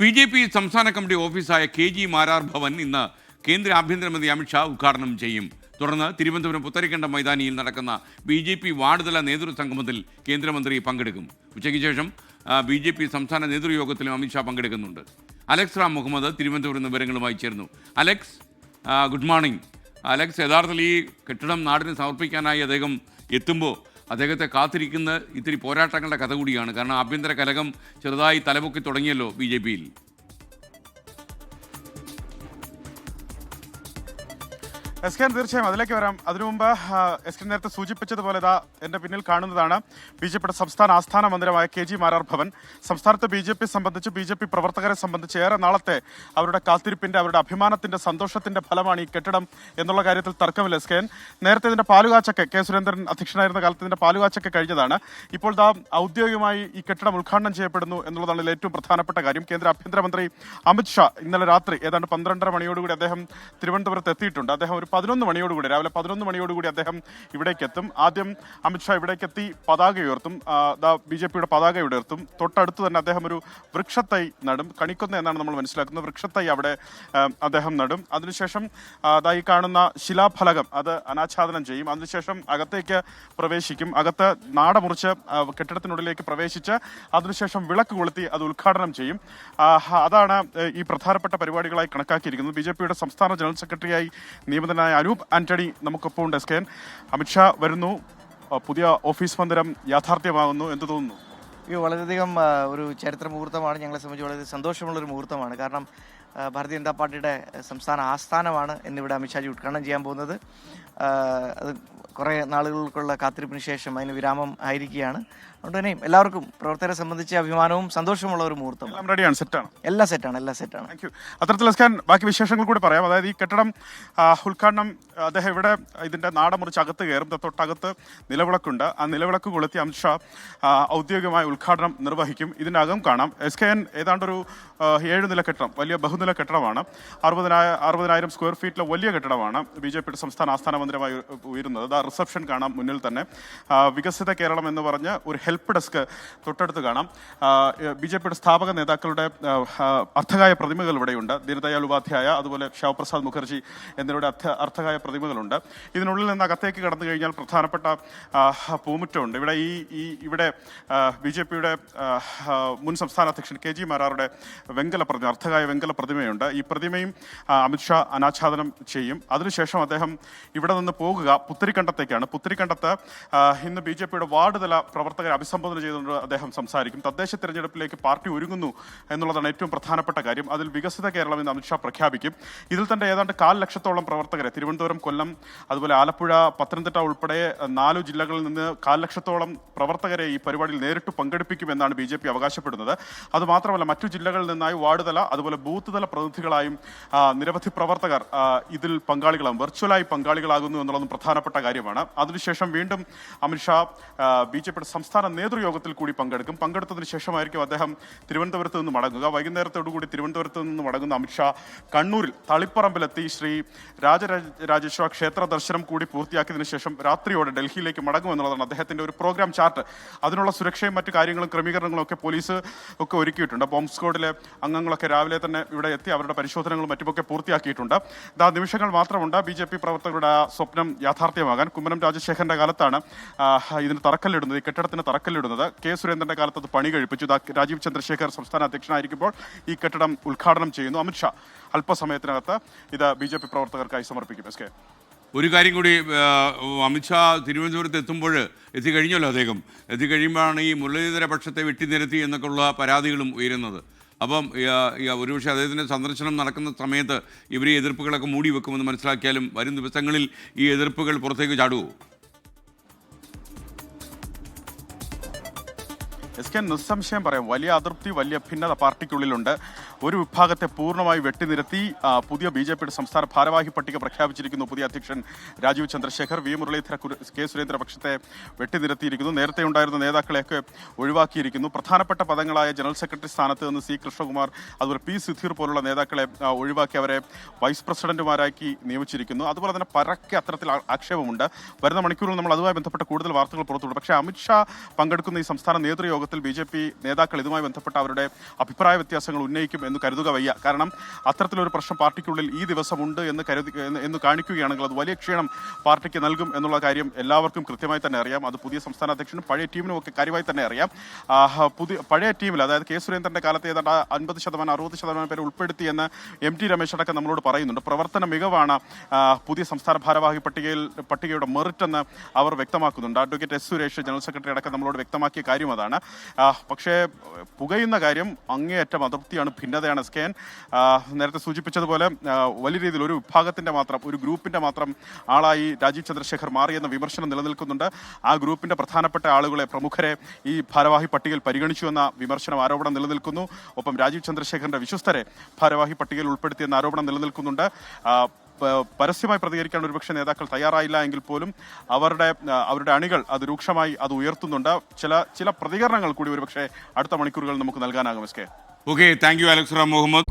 BJP. സംസ്ഥാന committee ഓഫീസായ കെ.ജി. Marar Bhavan ഇന്ന് കേന്ദ്ര ആഭ്യന്തരമന്ത്രി അമിത്ഷാ ഉദ്ഘാടനം ചെയ്യും. തുടർന്ന് തിരുവനന്തപുരം പുത്തരിക്കണ്ടം മൈതാനിയിൽ നടക്കുന്ന ബി.ജെ.പി. വാർഡുതല നേതൃസംഗമത്തിൽ കേന്ദ്രമന്ത്രി പങ്കെടുക്കും. ഉച്ചയ്ക്ക് ശേഷം ബി.ജെ.പി. സംസ്ഥാന നേതൃയോഗത്തിലും അമിത്ഷാ പങ്കെടുക്കുന്നുണ്ട്. അലക്സ് റാം മുഹമ്മദ് തിരുവനന്തപുരം വിവരങ്ങളുമായി ചേർന്നു. Alex, good morning. അലക്സ്, യഥാർത്ഥത്തിൽ ഈ കെട്ടിടം നാടിന് സമർപ്പിക്കാനായി അദ്ദേഹം എത്തുമ്പോൾ അദ്ദേഹത്തെ കാത്തിരിക്കുന്ന ഇത്തിരി പോരാട്ടങ്ങളുടെ കഥ കൂടിയാണ്. കാരണം ആഭ്യന്തര കലകം ചെറുതായി തലപൊക്കി തുടങ്ങിയല്ലോ ബി.ജെ.പിയിൽ. എസ് കെ തീർച്ചയായും അതിലേക്ക് വരാം. അതിനു മുമ്പ് എസ് കെ നേരത്തെ സൂചിപ്പിച്ചതുപോലെ ഇതാ എൻ്റെ പിന്നിൽ കാണുന്നതാണ് ബി.ജെ.പിയുടെ സംസ്ഥാന ആസ്ഥാന മന്ദിരമായ കെ.ജി. മാരാർ ഭവൻ. സംസ്ഥാനത്ത് ബി.ജെ.പി. സംബന്ധിച്ച് ബി.ജെ.പി. പ്രവർത്തകരെ സംബന്ധിച്ച് ഏറെ നാളത്തെ അവരുടെ കാത്തിരിപ്പിൻ്റെ, അവരുടെ അഭിമാനത്തിൻ്റെ, സന്തോഷത്തിൻ്റെ ഫലമാണ് ഈ കെട്ടിടം എന്നുള്ള കാര്യത്തിൽ തർക്കമില്ല. എസ് കെ നേരത്തെ ഇതിൻ്റെ പാലുകാച്ചൊക്കെ കെ സുരേന്ദ്രൻ അധ്യക്ഷനായിരുന്ന കാലത്ത് ഇതിൻ്റെ പാലുകാച്ചൊക്കെ കഴിഞ്ഞതാണ്. ഇപ്പോൾ ദാ ഔദ്യോഗികമായി ഈ കെട്ടിടം ഉദ്ഘാടനം ചെയ്യപ്പെടുന്നു എന്നുള്ളതാണ് ഇതിൽ ഏറ്റവും പ്രധാനപ്പെട്ട കാര്യം. കേന്ദ്ര ആഭ്യന്തരമന്ത്രി അമിത്ഷാ ഇന്നലെ രാത്രി ഏതാണ്ട് 12:30 മണിയോടുകൂടി അദ്ദേഹം തിരുവനന്തപുരത്ത് എത്തിയിട്ടുണ്ട്. അദ്ദേഹം ഒരു 11 മണിയോടുകൂടി, രാവിലെ 11 മണിയോടുകൂടി അദ്ദേഹം ഇവിടേക്ക് എത്തും. ആദ്യം അമിത്ഷാ ഇവിടേക്ക് എത്തി പതാക ഉയർത്തും, ബി.ജെ.പിയുടെ പതാക ഉയർത്തും. തൊട്ടടുത്ത് തന്നെ അദ്ദേഹം ഒരു വൃക്ഷത്തൈ നടും. കണിക്കൊന്ന എന്നാണ് നമ്മൾ മനസ്സിലാക്കുന്നത്. വൃക്ഷത്തൈ അവിടെ അദ്ദേഹം നടും. അതിനുശേഷം ഈ കാണുന്ന ശിലാഫലകം അത് അനാച്ഛാദനം ചെയ്യും. അതിനുശേഷം അകത്തേക്ക് പ്രവേശിക്കും. അകത്ത് നാട മുറിച്ച് കെട്ടിടത്തിനുള്ളിലേക്ക് പ്രവേശിച്ച് അതിനുശേഷം വിളക്ക് കൊളുത്തി അത് ഉദ്ഘാടനം ചെയ്യും. അതാണ് ഈ പ്രധാനപ്പെട്ട പരിപാടികളായി കണക്കാക്കിയിരിക്കുന്നത്. ബി.ജെ.പിയുടെ സംസ്ഥാന ജനറൽ സെക്രട്ടറിയായി നിയമിതനായ അനൂപ് ആന്റണി നമുക്കൊപ്പം ഉണ്ട്. എസ് കെ അമിത്ഷാ വരുന്നു, പുതിയ ഓഫീസ് മന്ദിരം യാഥാർത്ഥ്യമാകുന്നു, എന്ത് തോന്നുന്നു? ഇത് വളരെയധികം ഒരു ചരിത്ര മുഹൂർത്തമാണ്. ഞങ്ങളെ സംബന്ധിച്ച് വളരെ സന്തോഷമുള്ളൊരു മുഹൂർത്തമാണ്. കാരണം ഭാരതീയ ജനതാ പാർട്ടിയുടെ സംസ്ഥാന ആസ്ഥാനമാണ് ഇന്നിവിടെ അമിത്ഷാജി ഉദ്ഘാടനം ചെയ്യാൻ പോകുന്നത്. അത് കുറേ നാളുകൾക്കുള്ള കാത്തിരിപ്പിന് ശേഷം അതിന് വിരാമം ആയിരിക്കുകയാണ്. അതുകൊണ്ട് തന്നെയും എല്ലാവർക്കും പ്രവർത്തകരെ സംബന്ധിച്ച് അഭിമാനവും സന്തോഷമുള്ള ഒരു മുഹൂർത്തം. റെഡിയാണ്, സെറ്റാണ്, എല്ലാം സെറ്റാണ്. Thank you. അത്തരത്തിൽ ബാക്കി വിശേഷങ്ങൾ കൂടി പറയാം. അതായത് ഈ കെട്ടിടം ഉദ്ഘാടനം അദ്ദേഹം ഇവിടെ ഇതിൻ്റെ നാട മുറിച്ച് അകത്ത് കയറും. തൊട്ടകത്ത് നിലവിളക്കുണ്ട്. ആ നിലവിളക്ക് കൊളുത്തി അമിത്ഷാ ഔദ്യോഗികമായ ഉദ്ഘാടനം നിർവഹിക്കും. ഇതിനകം കാണാം എസ് കെ എൻ ഏതാണ്ടൊരു 7 നില കെട്ടിടം, വലിയ ബഹുനില കെട്ടിടമാണ്. 60,000 സ്ക്വയർ ഫീറ്റിലെ വലിയ കെട്ടിടമാണ് ബി.ജെ.പിയുടെ സംസ്ഥാന ആസ്ഥാന മന്ദിരമായി ഉയരുന്നത്. റിസപ്ഷൻ കാണാം മുന്നിൽ തന്നെ. വികസിത കേരളം എന്ന് പറഞ്ഞ് ഒരു ഹെൽപ്പ് ഡെസ്ക് തൊട്ടടുത്ത് കാണാം. ബി.ജെ.പിയുടെ സ്ഥാപക നേതാക്കളുടെ അർത്ഥകായ പ്രതിമകൾ ഇവിടെയുണ്ട്. ദീനദയാൽ ഉപാധ്യായ, അതുപോലെ ശ്യാമപ്രസാദ് മുഖർജി എന്നിവരുടെ അർത്ഥകായ പ്രതിമകളുണ്ട്. ഇതിനുള്ളിൽ നിന്ന് അകത്തേക്ക് കടന്നു കഴിഞ്ഞാൽ പ്രധാനപ്പെട്ട പൂമുറ്റമുണ്ട്. ഇവിടെ ബി.ജെ.പിയുടെ മുൻ സംസ്ഥാന അധ്യക്ഷൻ കെ.ജി. മാരാറുടെ അർത്ഥകായ വെങ്കല പ്രതിമയുണ്ട്. ഈ പ്രതിമയും അമിത്ഷാ അനാച്ഛാദനം ചെയ്യും. അതിനുശേഷം അദ്ദേഹം ഇവിടെ നിന്ന് പോകുക പുത്തരിക്കണ്ടത്തേക്കാണ്. പുത്തരിക്കണ്ടത്ത് ഇന്ന് ബി.ജെ.പിയുടെ വാർഡുതല പ്രവർത്തകരെ അഭിസംബോധന ചെയ്തുകൊണ്ട് അദ്ദേഹം സംസാരിക്കും. തദ്ദേശ തെരഞ്ഞെടുപ്പിലേക്ക് പാർട്ടി ഒരുങ്ങുന്നു എന്നുള്ളതാണ് ഏറ്റവും പ്രധാനപ്പെട്ട കാര്യം. അതിൽ വികസിത കേരളം എന്ന് അമിത്ഷാ പ്രഖ്യാപിക്കും. ഇതിൽ തന്നെ ഏതാണ്ട് 1.25 ലക്ഷത്തോളം പ്രവർത്തകരെ തിരുവനന്തപുരം, കൊല്ലം, അതുപോലെ ആലപ്പുഴ, പത്തനംതിട്ട ഉൾപ്പെടെ 4 ജില്ലകളിൽ നിന്ന് 1.25 ലക്ഷത്തോളം പ്രവർത്തകരെ ഈ പരിപാടിയിൽ നേരിട്ട് പങ്കെടുപ്പിക്കുമെന്നാണ് ബി.ജെ.പി. അവകാശപ്പെടുന്നത്. അതുമാത്രമല്ല മറ്റു ജില്ലകളിൽ നിന്നായി വാർഡ് തല, അതുപോലെ ബൂത്ത് തല പ്രതിനിധികളായും നിരവധി പ്രവർത്തകർ ഇതിൽ പങ്കാളികളാകും, വെർച്വലായി പങ്കാളികളാകുന്നു എന്നുള്ളതും പ്രധാനപ്പെട്ട കാര്യമാണ്. അതിനുശേഷം വീണ്ടും അമിത്ഷാ ബി.ജെ.പിയുടെ സംസ്ഥാന നേതൃയോഗത്തിൽ കൂടി പങ്കെടുത്തതിന് ശേഷമായിരിക്കും അദ്ദേഹം തിരുവനന്തപുരത്ത് നിന്ന് മടങ്ങുക. വൈകുന്നേരത്തോടുകൂടി തിരുവനന്തപുരത്ത് നിന്ന് മടങ്ങുന്ന അമിത്ഷാ കണ്ണൂരിൽ തളിപ്പറമ്പിലെത്തി ശ്രീ രാജരാജേശ്വര ക്ഷേത്ര ദർശനം കൂടി പൂർത്തിയാക്കിയതിനു ശേഷം രാത്രിയോടെ ഡൽഹിയിലേക്ക് മടങ്ങുമെന്നുള്ളതാണ് അദ്ദേഹത്തിന്റെ ഒരു പ്രോഗ്രാം ചാർട്ട്. അതിനുള്ള സുരക്ഷയും മറ്റു കാര്യങ്ങളും ക്രമീകരണങ്ങളും ഒക്കെ പോലീസ് ഒക്കെ ഒരുക്കിയിട്ടുണ്ട്. ബോംബ് സ്ക്വാഡിലെ അംഗങ്ങളൊക്കെ രാവിലെ തന്നെ ഇവിടെ എത്തി അവരുടെ പരിശോധനകളും മറ്റുമൊക്കെ പൂർത്തിയാക്കിയിട്ടുണ്ട്. നിമിഷങ്ങൾ മാത്രമുണ്ട് ബി.ജെ.പി. പ്രവർത്തകരുടെ സ്വപ്നം യാഥാർത്ഥ്യമാകാൻ. കുമ്മനം രാജശേഖരന്റെ കാലത്താണ് ഇതിന് തറക്കല്ലിടുന്നത്, ഈ കെട്ടിടത്തിന് തറക്കല്ലിടുന്നത്. കെ സുരേന്ദ്രന്റെ കാലത്ത് അത് പണി കഴിപ്പിച്ചു. രാജീവ് ചന്ദ്രശേഖർ സംസ്ഥാന അധ്യക്ഷനായിരിക്കുമ്പോൾ ഈ കെട്ടിടം ഉദ്ഘാടനം ചെയ്യുന്നു. അമിത്ഷാ അല്പസമയത്തിനകത്ത് ഇത് ബി.ജെ.പി. പ്രവർത്തകർക്കായി സമർപ്പിക്കും. എസ് കെ ഒരു കാര്യം കൂടി, അമിത്ഷാ തിരുവനന്തപുരത്ത് എത്തിക്കഴിഞ്ഞല്ലോ. അദ്ദേഹം എത്തിക്കഴിയുമ്പോഴാണ് ഈ മുരളീധര പക്ഷത്തെ വെട്ടിനിരത്തി എന്നൊക്കെയുള്ള പരാതികളും ഉയരുന്നത്. അപ്പം ഒരുപക്ഷെ അദ്ദേഹത്തിൻ്റെ സന്ദർശനം നടക്കുന്ന സമയത്ത് ഇവർ ഈ എതിർപ്പുകളൊക്കെ മൂടി വെക്കുമെന്ന് മനസ്സിലാക്കിയാലും വരും ദിവസങ്ങളിൽ ഈ എതിർപ്പുകൾ പുറത്തേക്ക് ചാടുമോ? എസ് കെ നിസ്സംശയം പറയാം, വലിയ അതൃപ്തി, വലിയ ഭിന്നത പാർട്ടിക്കുള്ളിലുണ്ട്. ഒരു വിഭാഗത്തെ പൂർണ്ണമായി വെട്ടിനിരത്തി പുതിയ ബി.ജെ.പിയുടെ സംസ്ഥാന ഭാരവാഹി പട്ടിക പ്രഖ്യാപിച്ചിരിക്കുന്നു പുതിയ അധ്യക്ഷൻ രാജീവ് ചന്ദ്രശേഖർ. വി മുരളീധര, കെ സുരേന്ദ്ര പക്ഷത്തെ വെട്ടിനിരത്തിയിരിക്കുന്നു. നേരത്തെ ഉണ്ടായിരുന്ന നേതാക്കളെയൊക്കെ ഒഴിവാക്കിയിരിക്കുന്നു. പ്രധാനപ്പെട്ട പദങ്ങളായ ജനറൽ സെക്രട്ടറി സ്ഥാനത്ത് നിന്ന് സി കൃഷ്ണകുമാർ, അതുപോലെ പി സുധീർ പോലുള്ള നേതാക്കളെ ഒഴിവാക്കി അവരെ വൈസ് പ്രസിഡന്റുമാരാക്കി നിയമിച്ചിരിക്കുന്നു. അതുപോലെ തന്നെ പരക്കെ അത്തരത്തിൽ ആക്ഷേപമുണ്ട്. വരുന്ന മണിക്കൂറിൽ നമ്മൾ അതുമായി ബന്ധപ്പെട്ട കൂടുതൽ വാർത്തകൾ പുറത്തുവിടും. പക്ഷേ അമിത്ഷാ പങ്കെടുക്കുന്ന ഈ സംസ്ഥാന നേതൃയോഗത്തിൽ അർത്ഥത്തിൽ BJP നേതാക്കൾ ഇതുമായി ബന്ധപ്പെട്ട അവരുടെ അഭിപ്രായ വ്യത്യാസങ്ങൾ ഉന്നയിക്കും എന്ന് കരുതുക വയ്യ. കാരണം അത്തരത്തിലൊരു പ്രശ്നം പാർട്ടിക്കുള്ളിൽ ഈ ദിവസമുണ്ട് എന്ന് കാണിക്കുകയാണെങ്കിൽ അത് വലിയ ക്ഷീണം പാർട്ടിക്ക് നൽകും എന്നുള്ള കാര്യം എല്ലാവർക്കും കൃത്യമായി തന്നെ അറിയാം. അത് പുതിയ സംസ്ഥാന അധ്യക്ഷനും പഴയ ടീമിനും ഒക്കെ കാര്യമായി തന്നെ അറിയാം. പഴയ ടീമിൽ, അതായത് കെ സുരേന്ദ്രന്റെ കാലത്ത് ഏതാണ്ട് 50% 60% പേരെ ഉൾപ്പെടുത്തിയെന്ന് MT രമേശ് അടക്കം നമ്മളോട് പറയുന്നുണ്ട്. പ്രവർത്തന മികവാണ് പുതിയ സംസ്ഥാന ഭാരവാഹി പട്ടികയുടെ മെറിറ്റ് എന്ന് അവർ വ്യക്തമാക്കുന്നുണ്ട്. Advocate S. Suresh general secretary അടക്കം നമ്മളോട് വ്യക്തമാക്കിയ കാര്യം അതാണ്. പക്ഷേ പുകയുന്ന കാര്യം അങ്ങേയറ്റം അതൃപ്തിയാണ്, ഭിന്നതയാണ്. SKN നേരത്തെ സൂചിപ്പിച്ചതുപോലെ വലിയ രീതിയിൽ ഒരു വിഭാഗത്തിന്റെ മാത്രം, ഒരു ഗ്രൂപ്പിന്റെ മാത്രം ആളായി രാജീവ് ചന്ദ്രശേഖർ മാറിയെന്ന വിമർശനം നിലനിൽക്കുന്നുണ്ട്. ആ ഗ്രൂപ്പിന്റെ പ്രധാനപ്പെട്ട ആളുകളെ, പ്രമുഖരെ ഈ ഭാരവാഹി പട്ടികയിൽ പരിഗണിച്ചു എന്ന വിമർശനം, ആരോപണം നിലനിൽക്കുന്നു. ഒപ്പം രാജീവ് ചന്ദ്രശേഖറിന്റെ വിശ്വസ്തരെ ഭാരവാഹി പട്ടികയിൽ ഉൾപ്പെടുത്തിയെന്ന ആരോപണം നിലനിൽക്കുന്നുണ്ട്. പരസ്യമായി പ്രതികരിക്കാൻ ഒരുപക്ഷെ നേതാക്കൾ തയ്യാറായില്ല എങ്കിൽ പോലും അവരുടെ അണികൾ അത് രൂക്ഷമായി അത് ഉയർത്തുന്നുണ്ട്. ചില പ്രതികരണങ്ങൾ കൂടി ഒരുപക്ഷെ അടുത്ത മണിക്കൂറുകളിൽ നമുക്ക് നൽകാനാകും. Okay, thank you Alex Ram Muhammad.